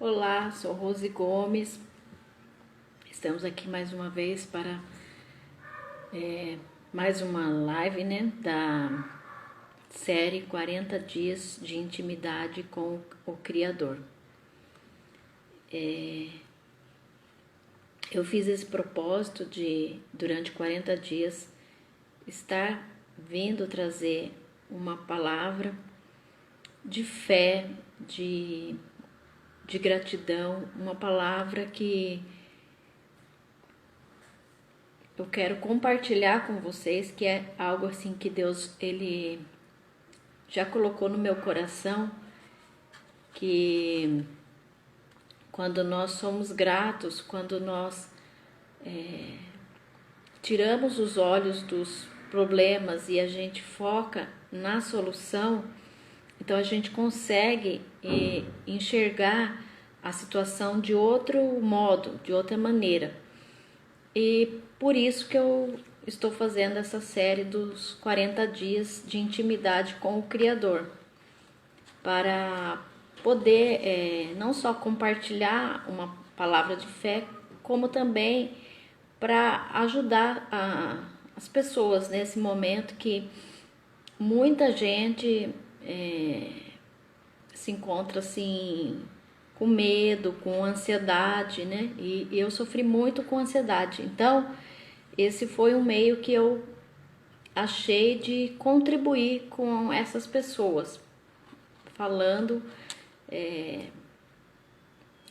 Olá, sou Rose Gomes. Estamos aqui mais uma vez para mais uma live, né, da série 40 dias de intimidade com o Criador. Eu fiz esse propósito de, durante 40 dias, estar vindo trazer uma palavra de fé, de gratidão, uma palavra que eu quero compartilhar com vocês, que é algo assim que Deus ele já colocou no meu coração, que quando nós somos gratos, quando nós tiramos os olhos dos problemas e a gente foca na solução, então a gente consegue enxergar a situação de outro modo, de outra maneira. E por isso que eu estou fazendo essa série dos 40 dias de intimidade com o Criador, para poder não só compartilhar uma palavra de fé, como também para ajudar as pessoas nesse momento que muita gente se encontra assim com medo, com ansiedade, né? E eu sofri muito com ansiedade. Então, esse foi um meio que eu achei de contribuir com essas pessoas, falando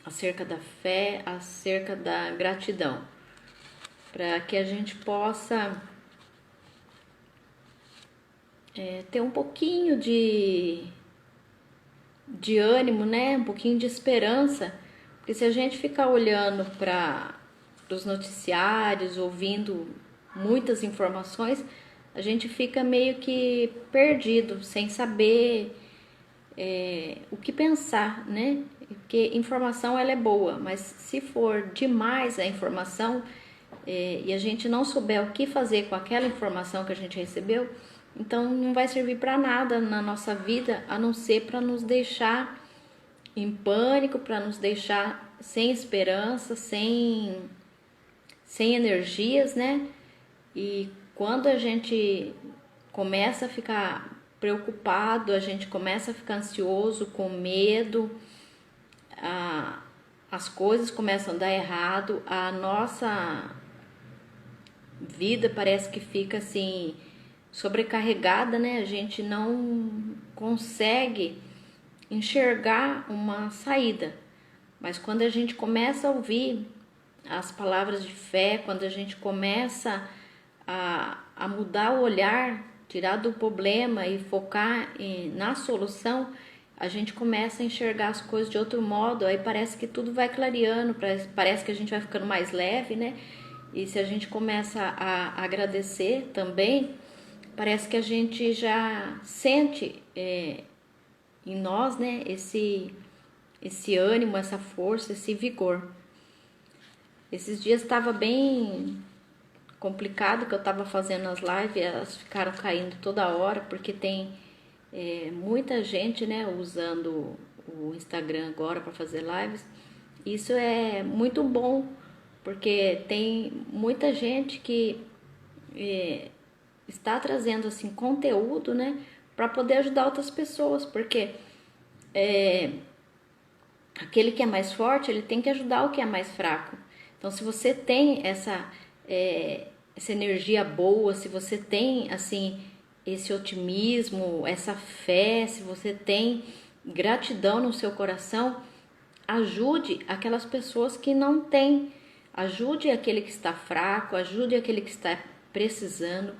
acerca da fé, acerca da gratidão, para que a gente possa ter um pouquinho de ânimo, né? Um pouquinho de esperança, porque se a gente ficar olhando para os noticiários, ouvindo muitas informações, a gente fica meio que perdido, sem saber o que pensar, né? Porque informação ela é boa, mas se for demais a informação e a gente não souber o que fazer com aquela informação que a gente recebeu, então não vai servir para nada na nossa vida, a não ser para nos deixar em pânico, para nos deixar sem esperança, sem energias, né? E quando a gente começa a ficar preocupado, a gente começa a ficar ansioso, com medo, as coisas começam a dar errado, a nossa vida parece que fica assim sobrecarregada, né? A gente não consegue enxergar uma saída. Mas quando a gente começa a ouvir as palavras de fé, quando a gente começa a mudar o olhar, tirar do problema e focar na solução, a gente começa a enxergar as coisas de outro modo, aí parece que tudo vai clareando, parece que a gente vai ficando mais leve, né? E se a gente começa a agradecer também, parece que a gente já sente em nós, né, esse ânimo, essa força, esse vigor. Esses dias estava bem complicado, que eu estava fazendo as lives, elas ficaram caindo toda hora, porque tem muita gente, né, usando o Instagram agora para fazer lives. Isso é muito bom, porque tem muita gente que está trazendo assim conteúdo, né, para poder ajudar outras pessoas, porque aquele que é mais forte, ele tem que ajudar o que é mais fraco. Então, se você tem essa energia boa, se você tem assim esse otimismo, essa fé, se você tem gratidão no seu coração, ajude aquelas pessoas que não têm, ajude aquele que está fraco, ajude aquele que está precisando.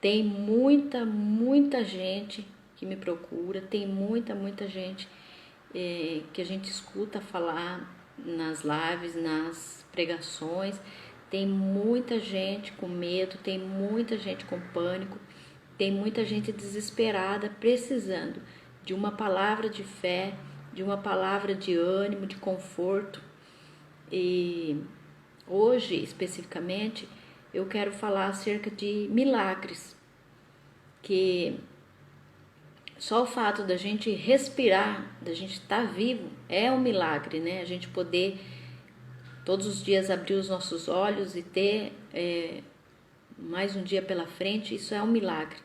Tem muita gente que me procura, tem muita gente que a gente escuta falar nas lives, nas pregações. Tem muita gente com medo, tem muita gente com pânico, tem muita gente desesperada, precisando de uma palavra de fé, de uma palavra de ânimo, de conforto. E hoje, especificamente, eu quero falar acerca de milagres, que Só o fato da gente respirar, da gente estar vivo, é um milagre, né? A gente poder todos os dias abrir os nossos olhos e ter mais um dia pela frente, isso é um milagre.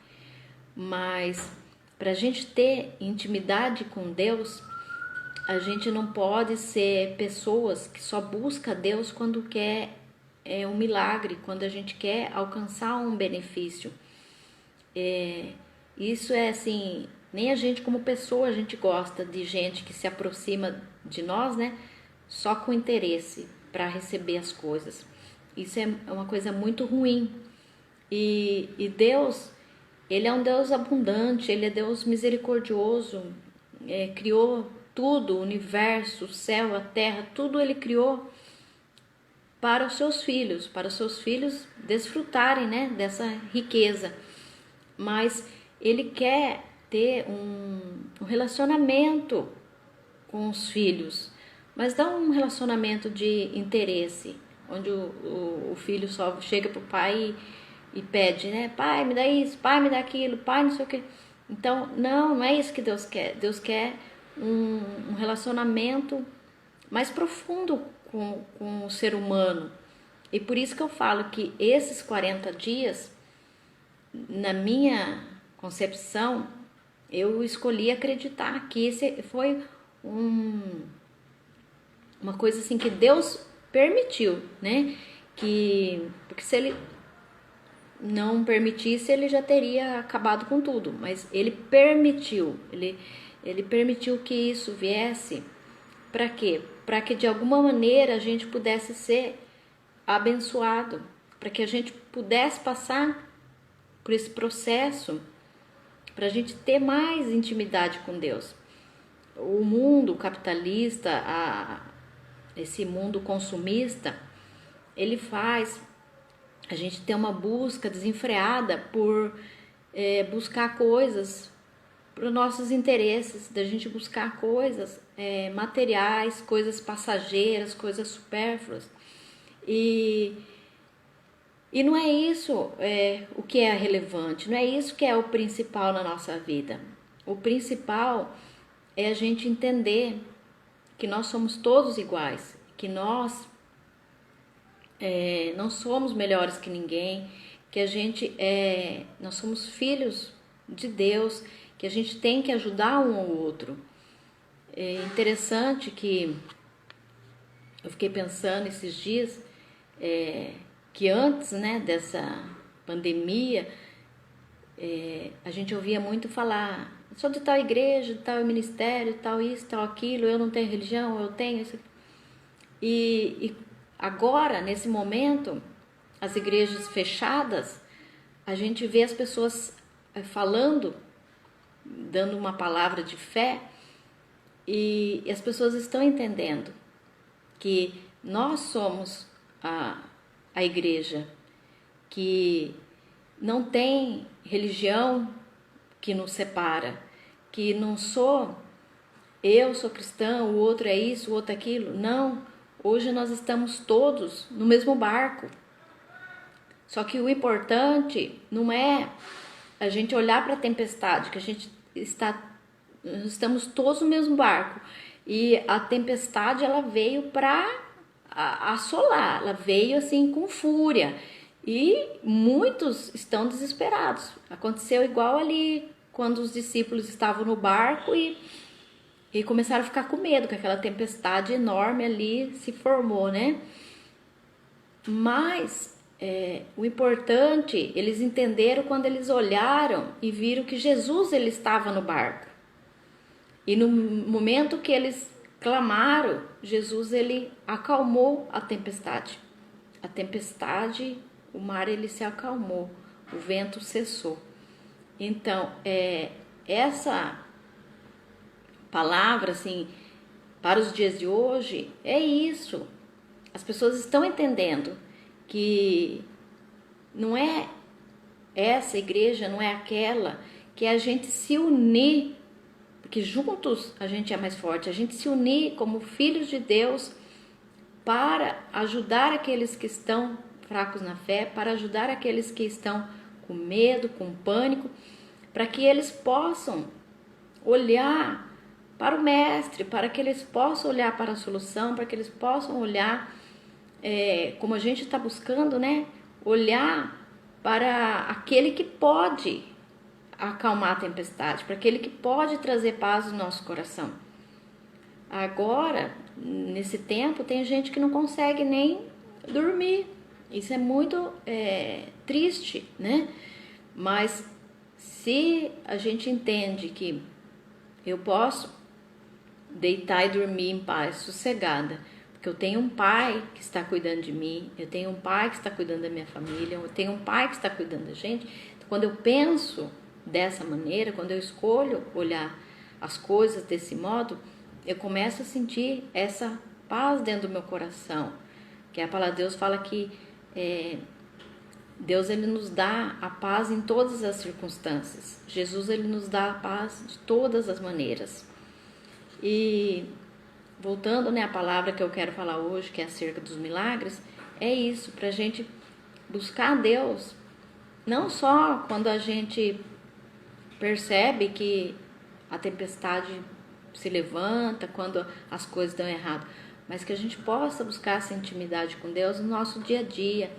Mas para a gente ter intimidade com Deus, a gente não pode ser pessoas que só busca Deus quando quer um milagre, quando a gente quer alcançar um benefício. Isso é assim, nem a gente como pessoa a gente gosta de gente que se aproxima de nós, né? Só com interesse para receber as coisas. Isso é uma coisa muito ruim. E Deus, Ele é um Deus abundante, Ele é Deus misericordioso, criou tudo, o universo, o céu, a terra, tudo Ele criou para os seus filhos desfrutarem, né, dessa riqueza. Mas Ele quer ter um relacionamento com os filhos, mas não um relacionamento de interesse, onde o filho só chega para o pai e pede, né? Pai, me dá isso, pai, me dá aquilo, pai, não sei o que. Então, não é isso que Deus quer. Deus quer um relacionamento mais profundo com o ser humano. E por isso que eu falo que esses 40 dias, na minha concepção, eu escolhi acreditar que esse foi uma coisa assim que Deus permitiu, né? Porque se Ele não permitisse, Ele já teria acabado com tudo. Mas Ele permitiu, Ele permitiu que isso viesse. Para quê? Para que de alguma maneira a gente pudesse ser abençoado, para que a gente pudesse passar por esse processo, para a gente ter mais intimidade com Deus. O mundo capitalista, esse mundo consumista, ele faz a gente ter uma busca desenfreada por buscar coisas para os nossos interesses, da gente buscar coisas materiais, coisas passageiras, coisas supérfluas. E não é isso o que é relevante, não é isso que é o principal na nossa vida. O principal é a gente entender que nós somos todos iguais, que nós não somos melhores que ninguém, que nós somos filhos de Deus, que a gente tem que ajudar um ao outro. É interessante que eu fiquei pensando esses dias que antes, né, dessa pandemia, a gente ouvia muito falar: sou de tal igreja, de tal ministério, tal isso, tal aquilo, eu não tenho religião, eu tenho isso. E agora, nesse momento, as igrejas fechadas, a gente vê as pessoas falando, dando uma palavra de fé, e as pessoas estão entendendo que nós somos a igreja, que não tem religião que nos separa, que não eu sou cristã, o outro é isso, o outro é aquilo. Não, hoje nós estamos todos no mesmo barco. Só que o importante não é a gente olhar para a tempestade, que estamos todos no mesmo barco. E a tempestade, ela veio para assolar, ela veio assim com fúria. E muitos estão desesperados. Aconteceu igual ali quando os discípulos estavam no barco e começaram a ficar com medo, que aquela tempestade enorme ali se formou, né? Mas o importante, eles entenderam quando eles olharam e viram que Jesus ele estava no barco. E no momento que eles clamaram, Jesus ele acalmou a tempestade. A tempestade, o mar ele se acalmou, o vento cessou. Então, essa palavra assim para os dias de hoje é isso. As pessoas estão entendendo que não é essa igreja, não é aquela, que é a gente se unir, porque juntos a gente é mais forte, a gente se unir como filhos de Deus para ajudar aqueles que estão fracos na fé, para ajudar aqueles que estão com medo, com pânico, para que eles possam olhar para o mestre, para que eles possam olhar para a solução, para que eles possam olhar, como a gente está buscando, né? Olhar para aquele que pode acalmar a tempestade, para aquele que pode trazer paz no nosso coração. Agora, nesse tempo, tem gente que não consegue nem dormir. Isso é muito triste, né? Mas se a gente entende que eu posso deitar e dormir em paz, sossegada, porque eu tenho um pai que está cuidando de mim, eu tenho um pai que está cuidando da minha família, eu tenho um pai que está cuidando da gente. Então, quando eu penso dessa maneira, quando eu escolho olhar as coisas desse modo, eu começo a sentir essa paz dentro do meu coração. Que a palavra de Deus fala que Deus, ele nos dá a paz em todas as circunstâncias. Jesus, ele nos dá a paz de todas as maneiras. E voltando, né, à palavra que eu quero falar hoje, que é acerca dos milagres, é isso, para a gente buscar a Deus, não só quando a gente percebe que a tempestade se levanta, quando as coisas dão errado, mas que a gente possa buscar essa intimidade com Deus no nosso dia a dia,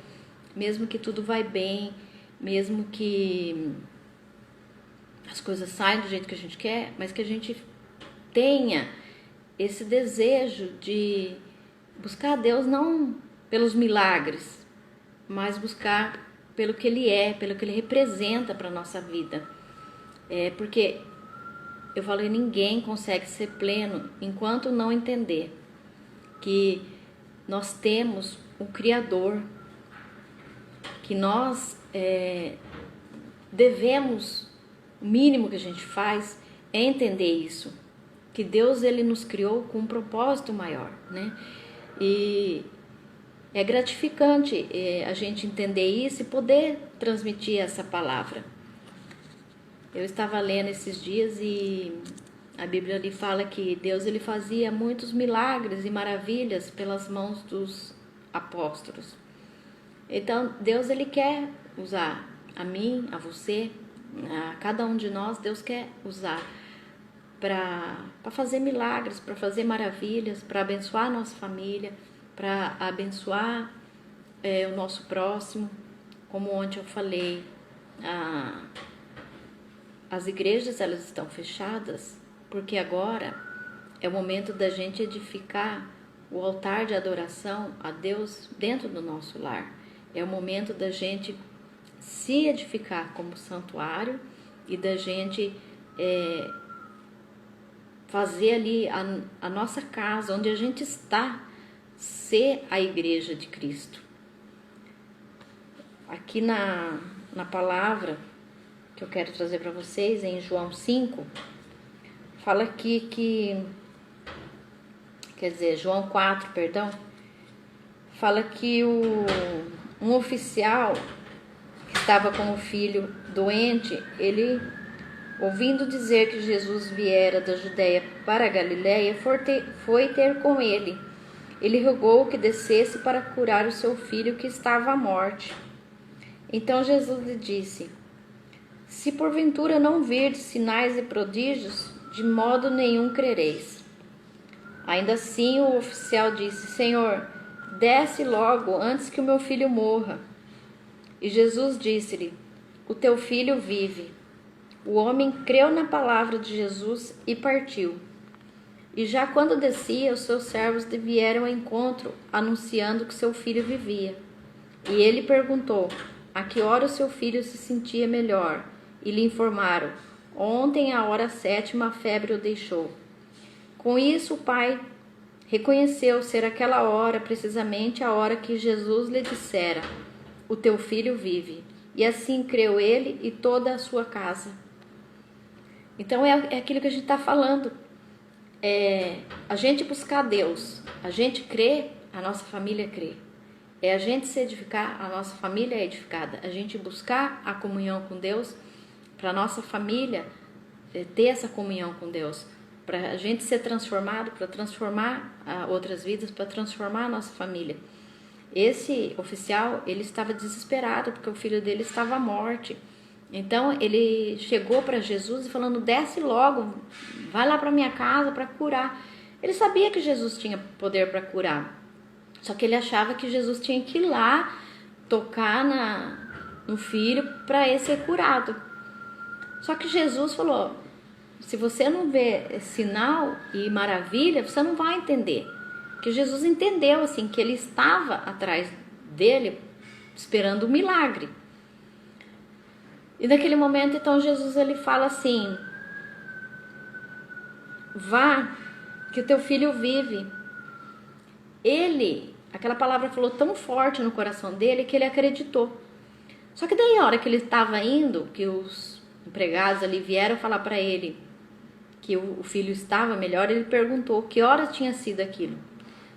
mesmo que tudo vai bem, mesmo que as coisas saiam do jeito que a gente quer, mas que a gente tenha esse desejo de buscar a Deus não pelos milagres, mas buscar pelo que Ele é, pelo que Ele representa para a nossa vida. Porque eu falei, ninguém consegue ser pleno enquanto não entender que nós temos um Criador, que nós devemos, o mínimo que a gente faz é entender isso, que Deus, ele nos criou com um propósito maior, né? E é gratificante a gente entender isso e poder transmitir essa palavra. Eu estava lendo esses dias e a Bíblia ali fala que Deus, ele fazia muitos milagres e maravilhas pelas mãos dos apóstolos. Então, Deus, ele quer usar a mim, a você, a cada um de nós, Deus quer usar para fazer milagres, para fazer maravilhas, para abençoar a nossa família, para abençoar o nosso próximo. Como ontem eu falei, as igrejas, elas estão fechadas porque agora é o momento da gente edificar o altar de adoração a Deus dentro do nosso lar. É o momento da gente se edificar como santuário e da gente fazer ali a nossa casa, onde a gente está, ser a igreja de Cristo. Aqui na palavra que eu quero trazer para vocês, em João 5, fala aqui João 4, perdão, fala que um oficial que estava com o filho doente, ele, ouvindo dizer que Jesus viera da Judeia para a Galiléia, foi ter com ele. Ele rogou que descesse para curar o seu filho que estava à morte. Então Jesus lhe disse: se porventura não virdes sinais e prodígios, de modo nenhum crereis. Ainda assim o oficial disse: Senhor, desce logo antes que o meu filho morra. E Jesus disse-lhe: o teu filho vive. O homem creu na palavra de Jesus e partiu. E já quando descia, os seus servos lhe vieram ao encontro, anunciando que seu filho vivia. E ele perguntou a que hora o seu filho se sentia melhor, e lhe informaram: ontem, à hora 7ª, a febre o deixou. Com isso, o pai reconheceu ser aquela hora, precisamente a hora que Jesus lhe dissera: o teu filho vive. E assim creu ele e toda a sua casa. Então é aquilo que a gente está falando. A gente buscar Deus, a gente crê, a nossa família crê. É a gente se edificar, a nossa família é edificada. A gente buscar a comunhão com Deus, para a nossa família ter essa comunhão com Deus. Para a gente ser transformado, para transformar outras vidas, para transformar a nossa família. Esse oficial, ele estava desesperado, porque o filho dele estava à morte. Então ele chegou para Jesus e falando: desce logo, vai lá para minha casa para curar. Ele sabia que Jesus tinha poder para curar, só que ele achava que Jesus tinha que ir lá tocar no filho para ele ser curado. Só que Jesus falou: se você não vê sinal e maravilha, você não vai entender. Porque Jesus entendeu assim que ele estava atrás dele esperando um milagre. E naquele momento, então, Jesus ele fala assim: vá, que o teu filho vive. Aquela palavra falou tão forte no coração dele que ele acreditou. Só que daí a hora que ele estava indo, que os empregados ali vieram falar para ele que o filho estava melhor, ele perguntou que hora tinha sido aquilo,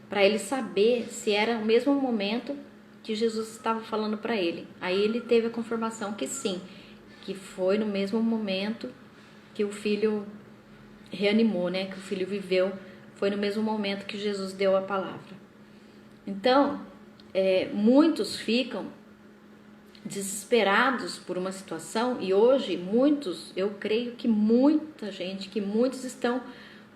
para ele saber se era o mesmo momento que Jesus estava falando para ele. Aí ele teve a confirmação que sim, que foi no mesmo momento que o filho reanimou, né? Que o filho viveu, foi no mesmo momento que Jesus deu a palavra. Então, muitos ficam desesperados por uma situação, e hoje eu creio que muitos estão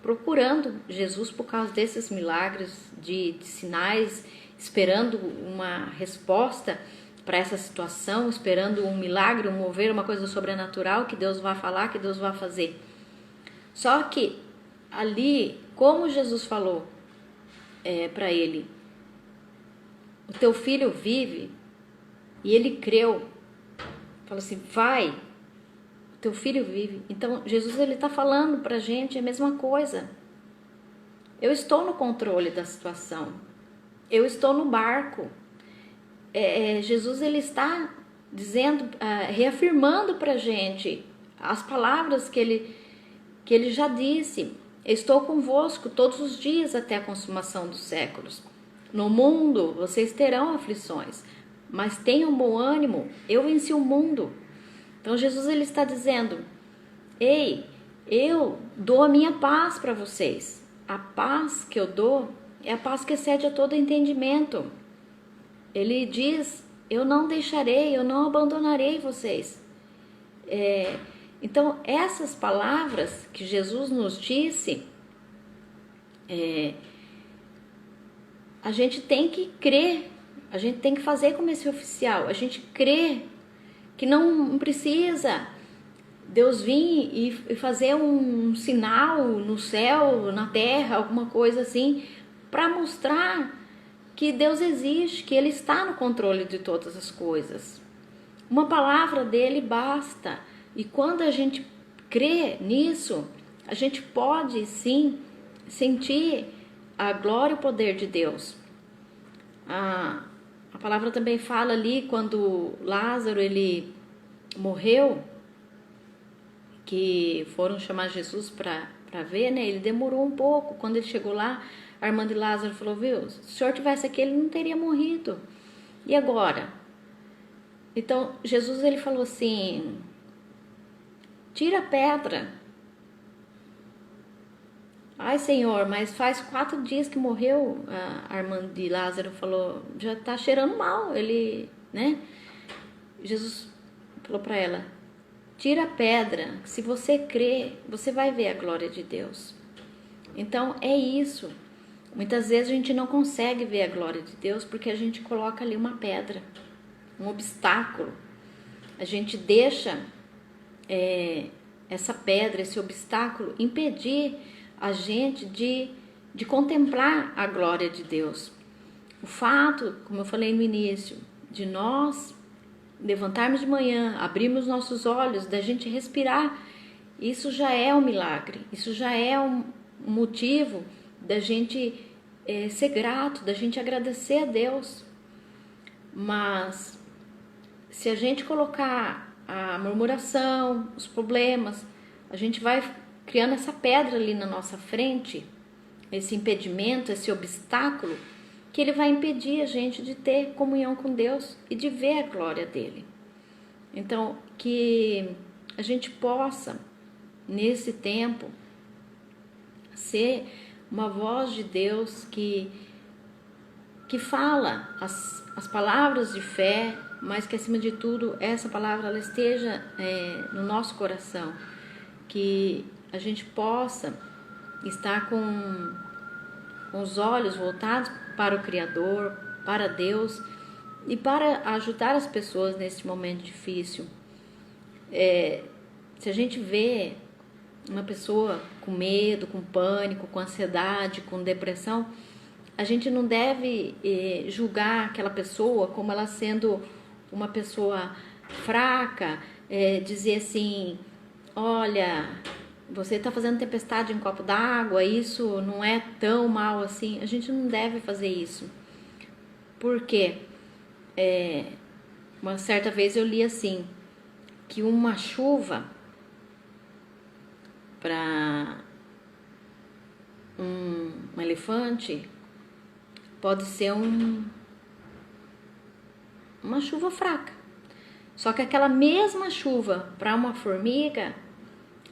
procurando Jesus por causa desses milagres, de sinais, esperando uma resposta para essa situação, esperando um milagre, um mover, uma coisa sobrenatural que Deus vai falar, que Deus vai fazer. Só que ali, como Jesus falou para ele: o teu filho vive, e ele creu, falou assim: vai, o teu filho vive. Então Jesus ele está falando para a gente a mesma coisa. Eu estou no controle da situação, eu estou no barco. Jesus ele está dizendo, reafirmando para a gente as palavras que ele já disse: estou convosco todos os dias até a consumação dos séculos. No mundo vocês terão aflições, mas tenham bom ânimo, eu venci o mundo. Então Jesus ele está dizendo: ei, eu dou a minha paz para vocês. A paz que eu dou é a paz que excede a todo entendimento. Ele diz: eu não deixarei, eu não abandonarei vocês. Então essas palavras que Jesus nos disse, a gente tem que crer, a gente tem que fazer como esse oficial, a gente crê que não precisa Deus vir e fazer um sinal no céu, na terra, alguma coisa assim, para mostrar que Deus existe, que Ele está no controle de todas as coisas. Uma palavra dele basta. E quando a gente crê nisso, a gente pode sim sentir a glória e o poder de Deus. A palavra também fala ali quando Lázaro ele morreu, que foram chamar Jesus para ver, né? Ele demorou um pouco. Quando ele chegou lá, a irmã de Lázaro falou: viu, se o senhor tivesse aqui, ele não teria morrido. E agora? Então Jesus ele falou assim: tira a pedra. Ai, Senhor, mas faz 4 dias que morreu. A irmã de Lázaro falou: já tá cheirando mal. Ele, né? Jesus falou para ela: tira a pedra. Se você crê, você vai ver a glória de Deus. Então é isso. Muitas vezes a gente não consegue ver a glória de Deus porque a gente coloca ali uma pedra, um obstáculo. A gente deixa essa pedra, esse obstáculo, impedir a gente de contemplar a glória de Deus. O fato, como eu falei no início, de nós levantarmos de manhã, abrirmos nossos olhos, da gente respirar, isso já é um milagre, isso já é um motivo da gente ser grato, da gente agradecer a Deus. Mas se a gente colocar a murmuração, os problemas, a gente vai criando essa pedra ali na nossa frente, esse impedimento, esse obstáculo, que ele vai impedir a gente de ter comunhão com Deus e de ver a glória dele. Então, que a gente possa, nesse tempo, ser uma voz de Deus que fala as palavras de fé, mas que acima de tudo essa palavra ela esteja no nosso coração, que a gente possa estar com os olhos voltados para o Criador, para Deus e para ajudar as pessoas nesse momento difícil. Se a gente vê uma pessoa com medo, com pânico, com ansiedade, com depressão, a gente não deve julgar aquela pessoa como ela sendo uma pessoa fraca, dizer assim, olha, você está fazendo tempestade em um copo d'água, isso não é tão mal assim. A gente não deve fazer isso. Por quê? Uma certa vez eu li assim, que uma chuva para um elefante pode ser uma chuva fraca. Só que aquela mesma chuva para uma formiga,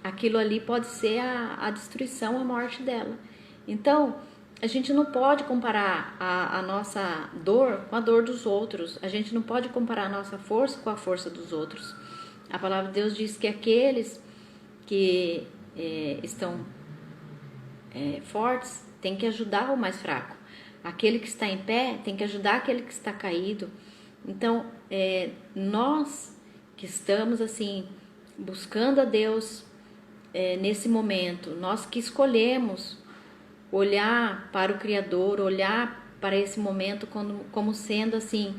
aquilo ali pode ser a destruição, a morte dela. Então, a gente não pode comparar a nossa dor com a dor dos outros. A gente não pode comparar a nossa força com a força dos outros. A palavra de Deus diz que aqueles que estão fortes têm que ajudar o mais fraco. Aquele que está em pé tem que ajudar aquele que está caído. Então, nós que estamos assim buscando a Deus nesse momento, nós que escolhemos olhar para o Criador, olhar para esse momento como sendo assim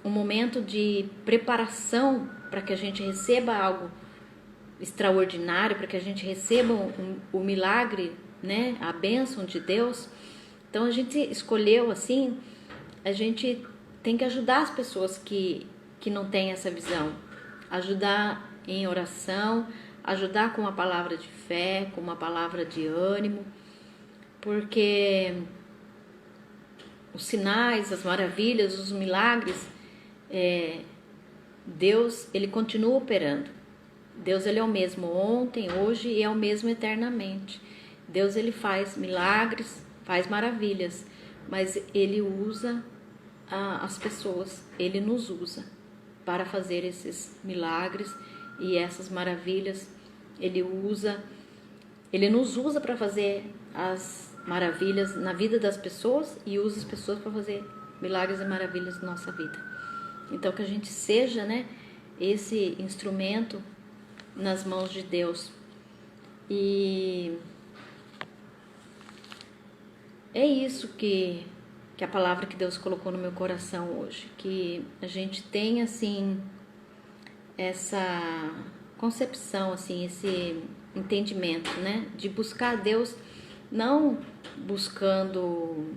um momento de preparação para que a gente receba algo extraordinário, para que a gente receba o milagre, né, a bênção de Deus. Então a gente escolheu assim, a gente tem que ajudar as pessoas que não têm essa visão, ajudar em oração, ajudar com uma palavra de fé, com uma palavra de ânimo, porque os sinais, as maravilhas, os milagres, Deus, ele continua operando. Deus, ele é o mesmo ontem, hoje e é o mesmo eternamente. Deus, ele faz milagres, faz maravilhas, mas ele usa as pessoas, ele nos usa para fazer esses milagres e essas maravilhas. Ele nos usa para fazer as maravilhas na vida das pessoas e usa as pessoas para fazer milagres e maravilhas na nossa vida. Então que a gente seja, né, esse instrumento nas mãos de Deus. E é isso que a palavra que Deus colocou no meu coração hoje, que a gente tenha assim essa concepção, assim, esse entendimento, né, de buscar a Deus, não buscando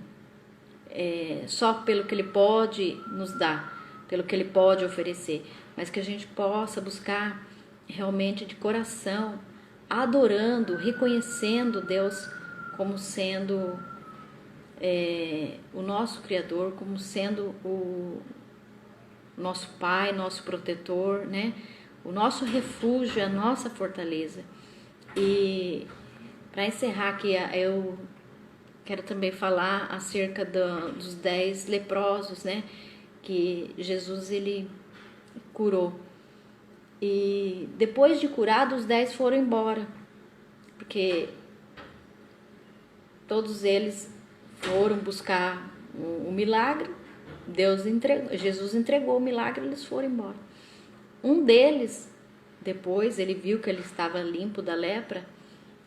só pelo que Ele pode nos dar, pelo que Ele pode oferecer, mas que a gente possa buscar realmente de coração, adorando, reconhecendo Deus como sendo o nosso Criador, como sendo o nosso Pai, nosso protetor, né? O nosso refúgio, a nossa fortaleza. E para encerrar aqui, eu quero também falar acerca dos 10 leprosos, né? Que Jesus, ele curou. E depois de curado, os 10 foram embora, porque todos eles foram buscar o milagre. Jesus entregou o milagre, eles foram embora. Um deles, depois ele viu que ele estava limpo da lepra,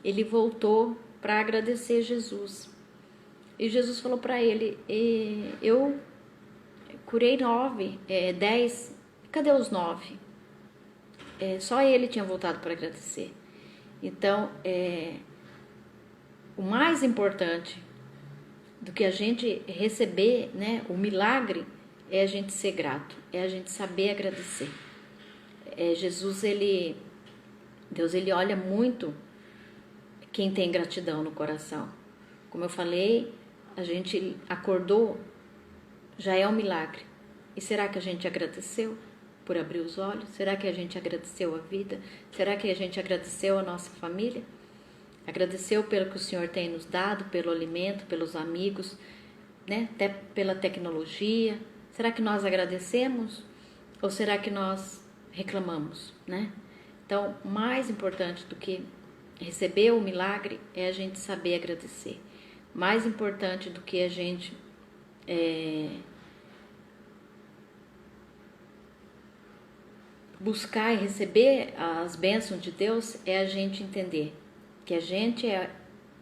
ele voltou para agradecer Jesus. E Jesus falou para ele: eu curei 10, cadê os 9? Só ele tinha voltado para agradecer. Então, o mais importante do que a gente receber, né, o milagre, é a gente ser grato, é a gente saber agradecer. Deus, ele olha muito quem tem gratidão no coração. Como eu falei, a gente acordou, já é um milagre. E será que a gente agradeceu por abrir os olhos? Será que a gente agradeceu a vida? Será que a gente agradeceu a nossa família? Agradeceu pelo que o Senhor tem nos dado, pelo alimento, pelos amigos, né? Até pela tecnologia. Será que nós agradecemos? Ou será que nós reclamamos, né? Então, mais importante do que receber o milagre é a gente saber agradecer. Mais importante do que a gente buscar e receber as bênçãos de Deus é a gente entender que a gente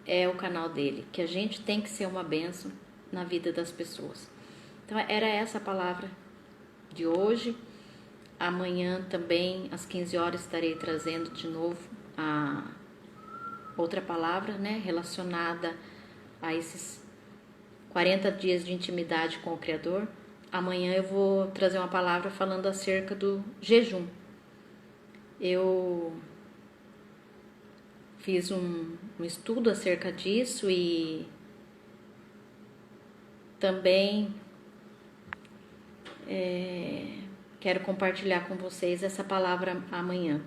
é o canal dele, que a gente tem que ser uma bênção na vida das pessoas. Então era essa a palavra de hoje. Amanhã também às 15 horas estarei trazendo de novo a outra palavra, né, relacionada a esses 40 dias de intimidade com o Criador. Amanhã eu vou trazer uma palavra falando acerca do jejum. Eu fiz um estudo acerca disso e também quero compartilhar com vocês essa palavra amanhã.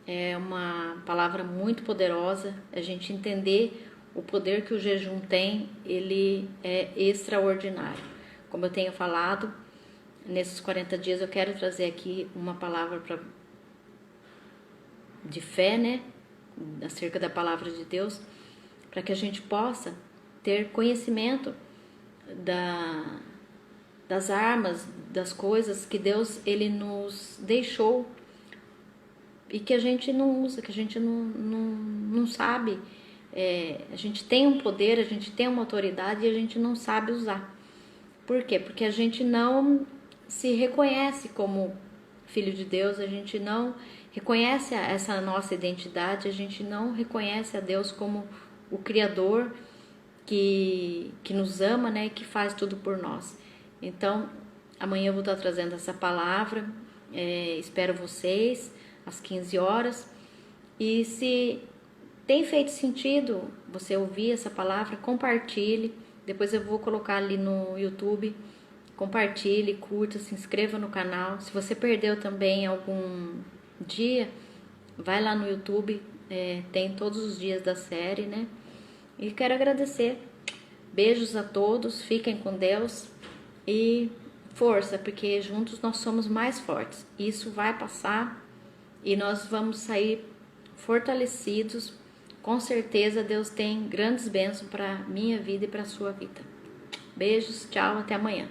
É uma palavra muito poderosa, a gente entender o poder que o jejum tem, ele é extraordinário. Como eu tenho falado, nesses 40 dias eu quero trazer aqui uma palavra de fé, né? Acerca da palavra de Deus, para que a gente possa ter conhecimento das armas, das coisas que Deus ele nos deixou e que a gente não usa, que a gente não sabe. A gente tem um poder, a gente tem uma autoridade e a gente não sabe usar. Por quê? Porque a gente não se reconhece como filho de Deus, a gente não reconhece essa nossa identidade, a gente não reconhece a Deus como o Criador que nos ama, né, e que faz tudo por nós. Então, amanhã eu vou estar trazendo essa palavra, espero vocês às 15 horas. E se tem feito sentido você ouvir essa palavra, compartilhe. Depois eu vou colocar ali no YouTube. Compartilhe, curta, se inscreva no canal. Se você perdeu também algum dia, vai lá no YouTube, tem todos os dias da série, né? E quero agradecer. Beijos a todos, fiquem com Deus e força, porque juntos nós somos mais fortes. Isso vai passar e nós vamos sair fortalecidos. Com certeza Deus tem grandes bênçãos para minha vida e para a sua vida. Beijos, tchau, até amanhã.